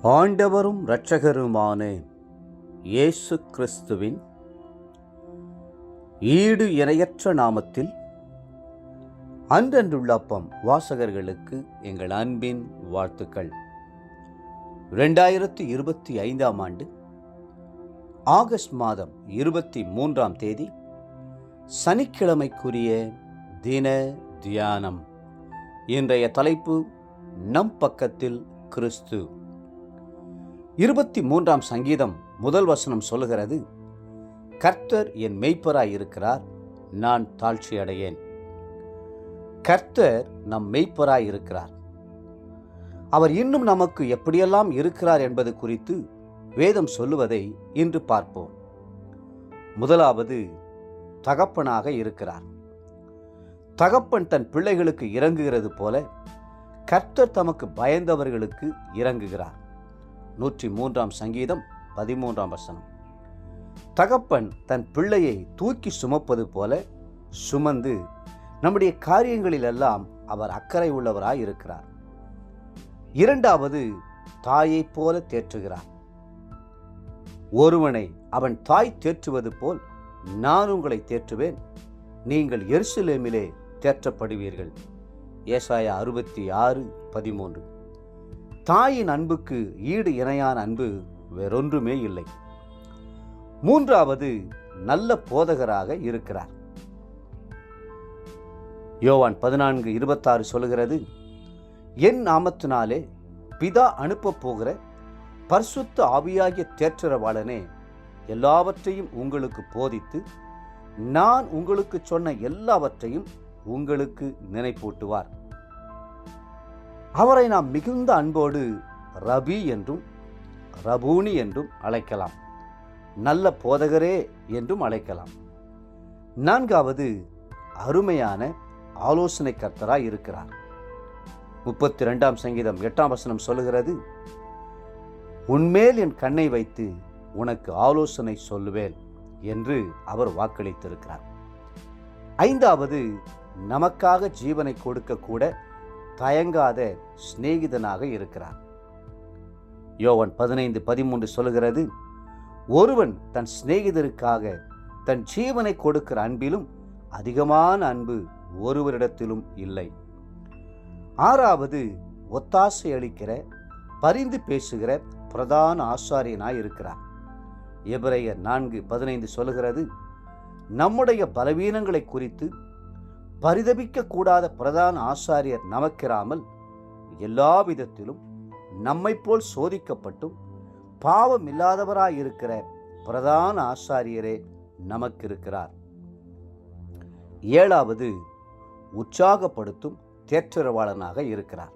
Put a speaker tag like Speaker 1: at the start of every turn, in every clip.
Speaker 1: ஆண்டவரும் இரட்சகருமான இயேசு கிறிஸ்துவின் ஈடு இணையற்ற நாமத்தில் அன்றன்றுள்ள அப்பம் வாசகர்களுக்கு எங்கள் அன்பின் வாழ்த்துக்கள். 2025 ஆண்டு ஆகஸ்ட் மாதம் 23ஆம் தேதி சனிக்கிழமைக்குரிய தின தியானம். இன்றைய தலைப்பு நம் பக்கத்தில் கிறிஸ்து. 23ஆம் சங்கீதம் முதல் வசனம் சொல்லுகிறது, கர்த்தர் என் மெய்ப்பராய் இருக்கிறார், நான் தாழ்ச்சி அடையேன். கர்த்தர் நம் மெய்ப்பராய் இருக்கிறார். அவர் இன்னும் நமக்கு எப்படியெல்லாம் இருக்கிறார் என்பது குறித்து வேதம் சொல்லுவதை இன்று பார்ப்போம். முதலாவது, தகப்பனாக இருக்கிறார். தகப்பன் தன் பிள்ளைகளுக்கு இறங்குகிறது போல கர்த்தர் தமக்கு பயந்தவர்களுக்கு இறங்குகிறார். 103ஆம் சங்கீதம் 13ஆம் வசனம். தகப்பன் தன் பிள்ளையை தூக்கி சுமப்பது போல சுமந்து நம்முடைய காரியங்களிலெல்லாம் அவர் அக்கறை உள்ளவராய் இருக்கிறார். இரண்டாவது, தாயைப் போல தேற்றுகிறார். ஒருவனை அவன் தாய் தேற்றுவது போல் நான் உங்களை தேற்றுவேன், நீங்கள் எருசலேமிலே தேற்றப்படுவீர்கள். ஏசாயா 66:13. தாயின் அன்புக்கு ஈடு இணையான அன்பு வேறொன்றுமே இல்லை. மூன்றாவது, நல்ல போதகராக இருக்கிறார். யோவான் 14:26 சொல்லுகிறது, என் நாமத்தினாலே பிதா அனுப்பப் போகிற பரிசுத்த ஆவியாகிய தேற்றரவாளனே எல்லாவற்றையும் உங்களுக்கு போதித்து நான் உங்களுக்கு சொன்ன எல்லாவற்றையும் உங்களுக்கு நினைப்பூட்டுவார். அவரை நாம் மிகுந்த அன்போடு ரபி என்றும் ரபூனி என்றும் அழைக்கலாம், நல்ல போதகரே என்றும் அழைக்கலாம். நான்காவது, அருமையான ஆலோசனை கர்த்தராய் இருக்கிறார். 32ஆம் சங்கீதம் 8ஆம் வசனம் சொல்லுகிறது, உன்மேல் என் கண்ணை வைத்து உனக்கு ஆலோசனை சொல்லுவேன் என்று அவர் வாக்களித்திருக்கிறார். ஐந்தாவது, நமக்காக ஜீவனை கொடுக்க கூட தயங்காத சிநேகிதனாக இருக்கிறார். யோவான் 15:13 சொல்லுகிறது, ஒருவன் தன் சிநேகிதருக்காக தன் ஜீவனை கொடுக்கிற அன்பிலும் அதிகமான அன்பு ஒருவரிடத்திலும் இல்லை. ஆறாவது, ஒத்தாசை அளிக்கிற பரிந்து பேசுகிற பிரதான ஆசாரியனாய் இருக்கிறார். எபிரேயர் 4:15 சொல்லுகிறது, நம்முடைய பலவீனங்களை குறித்து பரிதபிக்க கூடாத பிரதான ஆசாரியர் நமக்கிராமல் எல்லா விதத்திலும் நம்மை போல் சோதிக்கப்பட்டும் பாவம் இல்லாதவராயிருக்கிற பிரதான ஆசாரியரே நமக்கு இருக்கிறார். ஏழாவது, உற்சாகப்படுத்தும் தேற்றரவாளனாக இருக்கிறார்.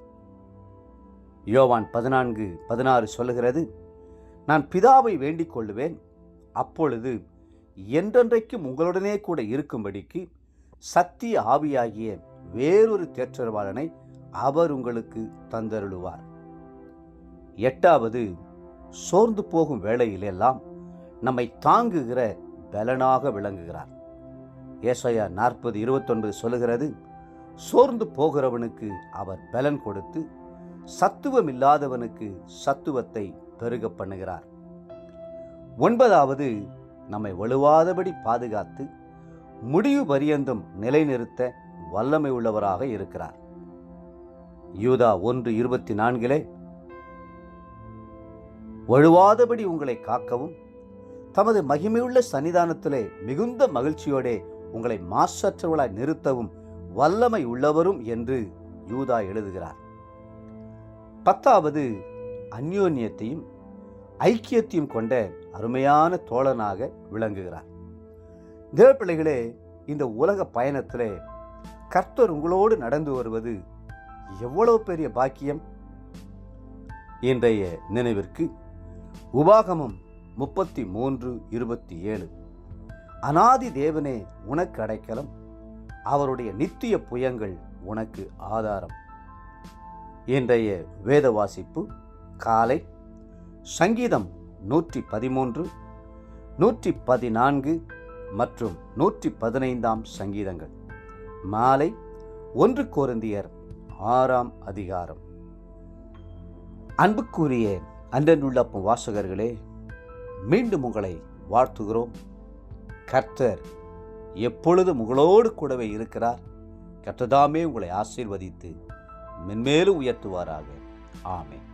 Speaker 1: யோவான் 14:16 சொல்லுகிறது, நான் பிதாவை வேண்டிக் கொள்ளுவேன், அப்பொழுது என்றென்றைக்கும் உங்களுடனே கூட இருக்கும்படிக்கு சத்திய ஆவியாகிய வேறொரு தேற்றரவாளனை அவர் உங்களுக்கு தந்தருளுவார். எட்டாவது, சோர்ந்து போகும் வேளையிலெல்லாம் நம்மை தாங்குகிற பலனாக விளங்குகிறார். ஏசாயா 40:29 சொல்லுகிறது, சோர்ந்து போகிறவனுக்கு அவர் பலன் கொடுத்து சத்துவம் இல்லாதவனுக்கு சத்துவத்தை பெருக பண்ணுகிறார். ஒன்பதாவது, நம்மை வலுவாதபடி பாதுகாத்து முடிவு பரியந்தம் நிலைநிறுத்த வல்லமை உள்ளவராக இருக்கிறார். யூதா 1:24 வழுவாதபடி உங்களை காக்கவும் தமது மகிமையுள்ள சன்னிதானத்திலே மிகுந்த மகிழ்ச்சியோடே உங்களை மாசற்றவர்களாய் நிறுத்தவும் வல்லமை உள்ளவரும் என்று யூதா எழுதுகிறார். 10வது, அந்யோன்யத்தையும் ஐக்கியத்தையும் கொண்ட அருமையான தோழனாக விளங்குகிறார். தேவ பிள்ளைகளே, இந்த உலக பயணத்திலே கர்த்தர் உங்களோடு நடந்து வருவது எவ்வளவு பெரிய பாக்கியம். இன்றைய நினைவிற்கு உபாகமம் 33:27, அநாதி தேவனே உனக்கு அடைக்கலம், அவருடைய நித்திய புயங்கள் உனக்கு ஆதாரம். இன்றைய வேத வாசிப்பு காலை சங்கீதம் 113, 114 மற்றும் 115ஆம் சங்கீதங்கள். மாலை 1 கொரிந்தியர் 6ஆம் அதிகாரம். அன்புக்குரிய அன்றனுள்ளப்பம் வாசகர்களே, மீண்டும் உங்களை வாழ்த்துகிறோம். கர்த்தர் எப்பொழுதும் உங்களோடு கூடவே இருக்கிறார். கர்த்தர் தாமே உங்களை ஆசீர்வதித்து மென்மேலும் உயர்த்துவாராக. ஆமென்.